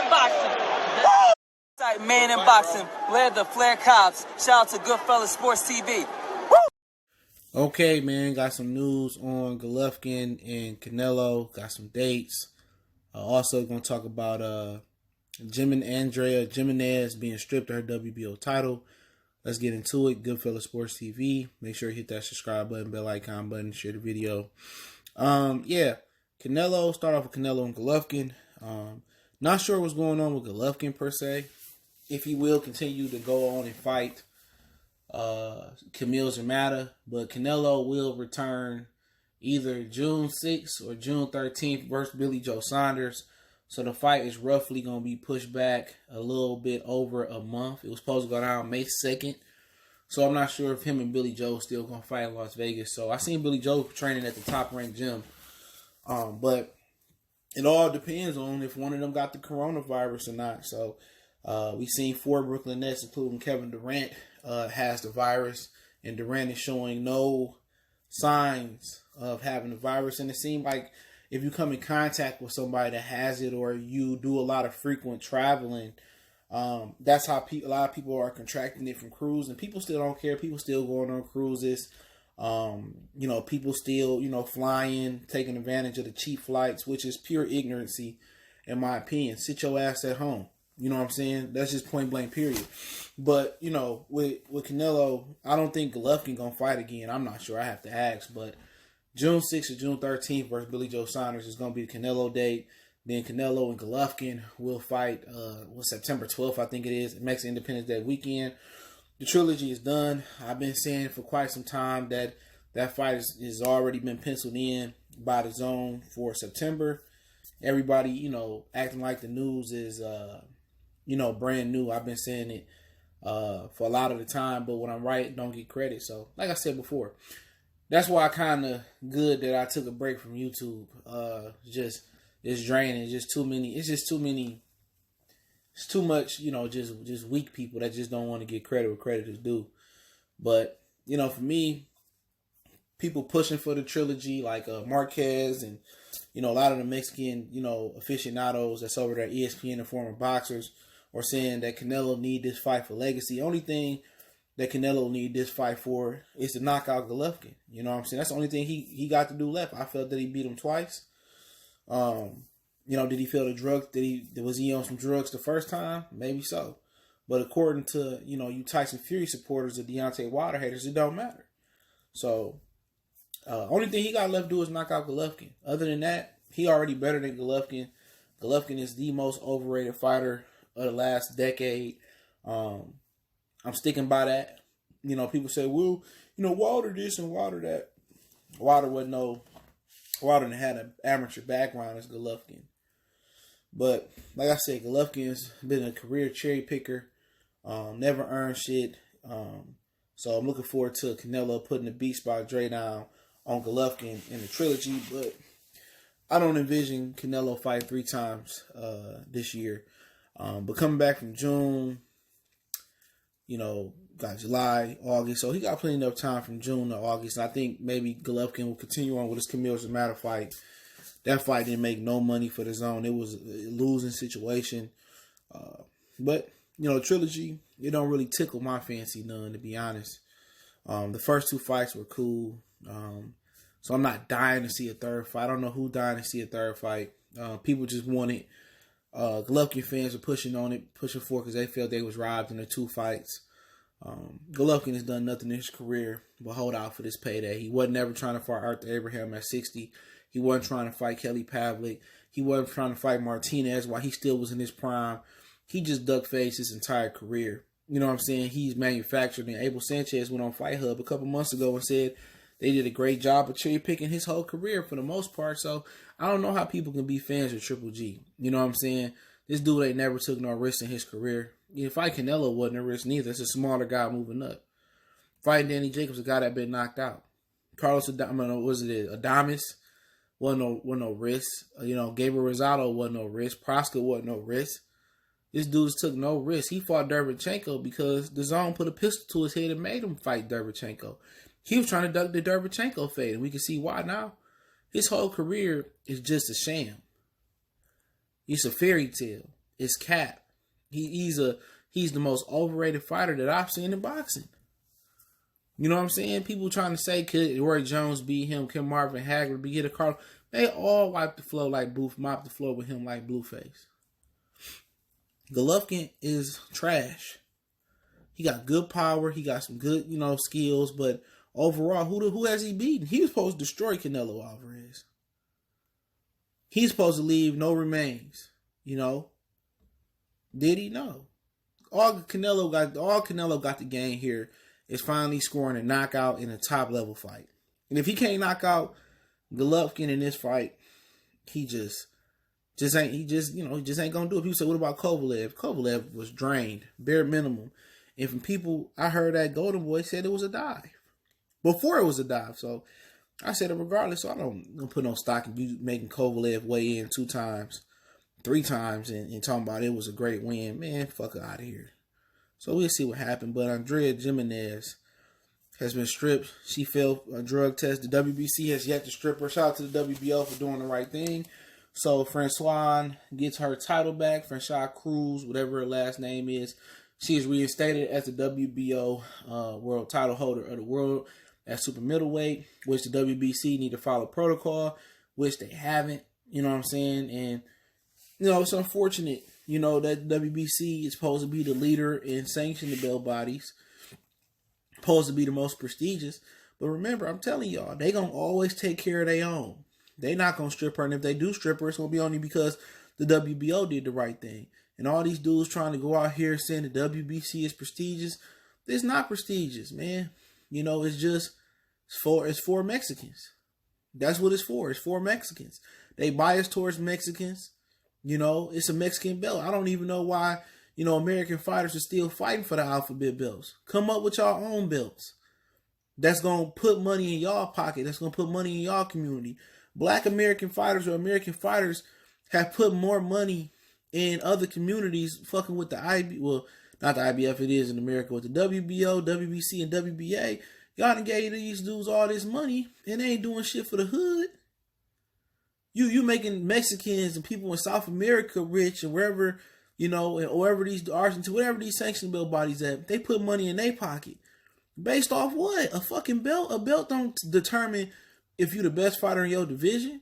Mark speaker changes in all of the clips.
Speaker 1: in boxing. Woo! Man in boxing. Led the Flair Cops. Shout out to Goodfellas Sports TV. Woo!
Speaker 2: Okay, man. Got some news on Golovkin and Canelo. Got some dates. Also going to talk about Jiménez being stripped of her WBO title. Let's get into it. Goodfellas Sports TV. Make sure you hit that subscribe button, bell icon button, share the video. Canelo. Start off with Canelo and Golovkin. Not sure what's going on with Golovkin per se. If he will continue to go on and fight Crews-Dezurn, but Canelo will return either June 6th or June 13th versus Billy Joe Saunders. So the fight is roughly going to be pushed back a little bit over a month. It was supposed to go down May 2nd. So I'm not sure if him and Billy Joe are still going to fight in Las Vegas. So I seen Billy Joe training at the top ranked gym. But it all depends on if one of them got the coronavirus or not. So we seen 4 Brooklyn Nets, including Kevin Durant, has the virus. And Durant is showing no signs of having the virus. And it seemed like if you come in contact with somebody that has it, or you do a lot of frequent traveling, that's how a lot of people are contracting it from cruise. And people still don't care. People still going on cruises. People still, flying, taking advantage of the cheap flights, which is pure ignorancy, in my opinion. Sit your ass at home. You know what I'm saying? That's just point blank, period. But, with Canelo, I don't think Golovkin going to fight again. I'm not sure. I have to ask. But June 6th or June 13th versus Billy Joe Saunders is going to be the Canelo date. Then Canelo and Golovkin will fight September 12th, I think it is, Mexican Independence Day weekend. The trilogy is done. I've been saying for quite some time that fight has already been penciled in by the DAZN for September. Everybody, acting like the news is, brand new. I've been saying it for a lot of the time, but when I'm right, don't get credit. So, like I said before, that's why I kind of good that I took a break from YouTube. It's draining. It's too many. It's too much, just weak people that just don't want to get credit where credit is due. But, for me, people pushing for the trilogy like Marquez and, a lot of the Mexican, aficionados that's over there, ESPN and former boxers, are saying that Canelo need this fight for legacy. The only thing that Canelo need this fight for is to knock out Golovkin. You know what I'm saying? That's the only thing he got to do left. I felt that he beat him twice. Did he feel the drugs? Was he on some drugs the first time? Maybe so. But according to, you Tyson Fury supporters or Deontay Wilder haters, it don't matter. So, only thing he got left to do is knock out Golovkin. Other than that, he already better than Golovkin. Golovkin is the most overrated fighter of the last decade. I'm sticking by that. People say, well, Wilder this and Wilder that. Wilder didn't have an amateur background as Golovkin. But, like I said, Golovkin's been a career cherry picker. Never earned shit. So I'm looking forward to Canelo putting the beast by Dre down on Golovkin in the trilogy. But I don't envision Canelo fighting 3 times this year. But coming back from June, got July, August. So he got plenty of time from June to August. And I think maybe Golovkin will continue on with his Crews-Dezurn fight. That fight didn't make no money for the DAZN. It was a losing situation. But, the trilogy, it don't really tickle my fancy none, to be honest. The first 2 fights were cool. So I'm not dying to see a third fight. I don't know who dying to see a third fight. People just want it. Golovkin fans are pushing for it because they felt they was robbed in the 2 fights. Golovkin has done nothing in his career but hold out for this payday. He wasn't ever trying to fight Arthur Abraham at 60. He wasn't trying to fight Kelly Pavlik. He wasn't trying to fight Martinez while he still was in his prime. He just duck-faced his entire career. You know what I'm saying? He's manufactured. And Abel Sanchez went on Fight Hub a couple months ago and said they did a great job of cherry-picking his whole career for the most part. So I don't know how people can be fans of Triple G. You know what I'm saying? This dude ain't never took no risks in his career. Fight Canelo wasn't a risk neither. It's a smaller guy moving up. Fighting Danny Jacobs, a guy that been knocked out. Carlos Adames wasn't no risk. Gabriel Rosado wasn't no risk. Proska wasn't no risk. This dude took no risk. He fought Derevchenko because the DAZN put a pistol to his head and made him fight Derevchenko. He was trying to duck the Derevchenko fade, and we can see why now. His whole career is just a sham. It's a fairy tale. is cap. He's the most overrated fighter that I've seen in boxing. You know what I'm saying? People trying to say could Roy Jones beat him, can Marvin Hagler beat a Carl? They all wipe the floor like mop the floor with him like Blueface. Golovkin is trash. He got good power. He got some good, skills. But overall, who has he beaten? He was supposed to destroy Canelo Alvarez. He's supposed to leave no remains. Did he? No. All Canelo got to gain here is finally scoring a knockout in a top level fight. And if he can't knock out Golovkin in this fight, he just ain't gonna do it. People say, what about Kovalev? Kovalev was drained, bare minimum. And from people, I heard that Golden Boy said it was a dive. Before it was a dive. So I said it regardless. So I don't put no stock in you making Kovalev weigh in 2 times, 3 times, and talking about it was a great win. Man, fuck her out of here. So we'll see what happened. But Andrea Jiménez has been stripped. She failed a drug test. The WBC has yet to strip her. Shout out to the WBO for doing the right thing. So Franchón gets her title back. Franchón Crews, whatever her last name is. She is reinstated as the WBO world title holder of the world at super middleweight, which the WBC need to follow protocol, which they haven't. You know what I'm saying? And, it's unfortunate, that WBC is supposed to be the leader in sanctioning the belt bodies, supposed to be the most prestigious. But remember, I'm telling y'all, they going to always take care of their own. They not going to strip her. And if they do strip her, it's going to be only because the WBO did the right thing. And all these dudes trying to go out here saying the WBC is prestigious. It's not prestigious, man. It's for Mexicans. That's what it's for. It's for Mexicans. They bias towards Mexicans. It's a Mexican belt. I don't even know why, American fighters are still fighting for the alphabet belts. Come up with y'all own belts. That's going to put money in y'all pocket. That's going to put money in y'all community. Black American fighters or American fighters have put more money in other communities fucking with the IB. Well, not the IBF, it is in America. With the WBO, WBC, and WBA, y'all done gave these dudes all this money and they ain't doing shit for the hood. You making Mexicans and people in South America rich and wherever, and wherever these Argentina, whatever these sanctioned belt bodies at, they put money in their pocket. Based off what? A fucking belt? A belt don't determine if you're the best fighter in your division.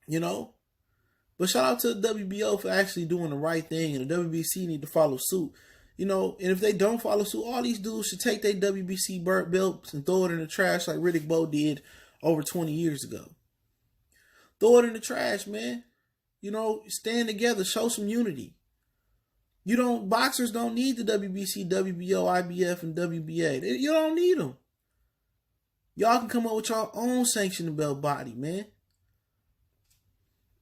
Speaker 2: But shout out to the WBO for actually doing the right thing, and the WBC need to follow suit. And if they don't follow suit, all these dudes should take their WBC belts and throw it in the trash like Riddick Bowe did over 20 years ago. Throw it in the trash, man. Stand together, show some unity. Boxers don't need the WBC, WBO, IBF, and WBA. You don't need them. Y'all can come up with your own sanctioned belt body, man.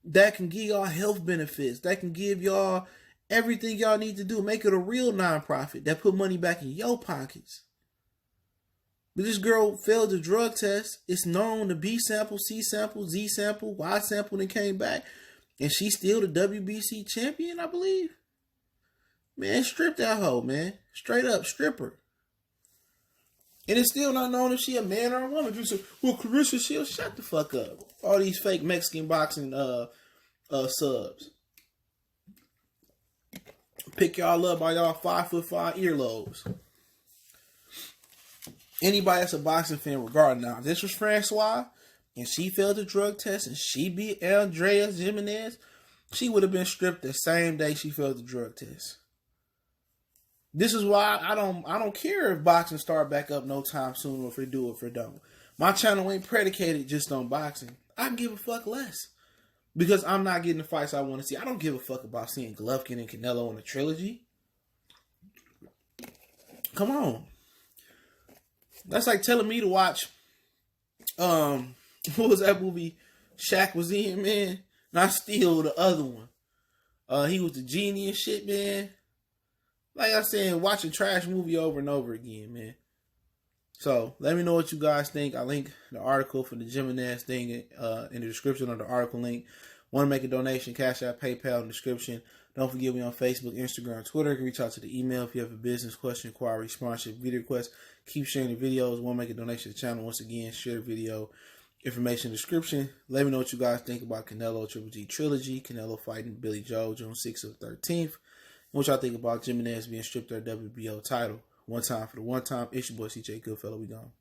Speaker 2: That can give y'all health benefits. That can give y'all everything y'all need to do. Make it a real nonprofit that put money back in your pockets. But this girl failed the drug test. It's known the B sample, C sample, Z sample, Y sample, and came back. And she's still the WBC champion, I believe. Man, strip that hoe, man. Straight up, strip her. And it's still not known if she a man or a woman. You say, well, Clarissa Shields, shut the fuck up. All these fake Mexican boxing subs. Pick y'all up by y'all 5'5" earlobes. Anybody that's a boxing fan, regarding now, if this was Francois and she failed the drug test and she beat Andrea Jiménez, she would have been stripped the same day she failed the drug test. This is why I don't care if boxing start back up no time soon, or if it do or if it don't. My channel ain't predicated just on boxing. I can give a fuck less. Because I'm not getting the fights I want to see. I don't give a fuck about seeing Golovkin and Canelo in a trilogy. Come on. That's like telling me to watch, what was that movie Shaq was in, man? Not Steel, the other one. He was the genie and shit, man. Like I said, watch a trash movie over and over again, man. So, let me know what you guys think. I link the article for the Jimenez thing in the description of the article link. Want to make a donation, Cash App, PayPal in the description. Don't forget me on Facebook, Instagram, Twitter. You can reach out to the email if you have a business question, inquiry, sponsorship, video request. Keep sharing the videos. Want to make a donation to the channel. Once again, share the video Information description. Let me know what you guys think about Canelo Triple G Trilogy, Canelo fighting Billy Joe June 6th or 13th. And what y'all think about Jimenez being stripped their WBO title. One time for the one time. It's your boy CJ Goodfellow. We gone.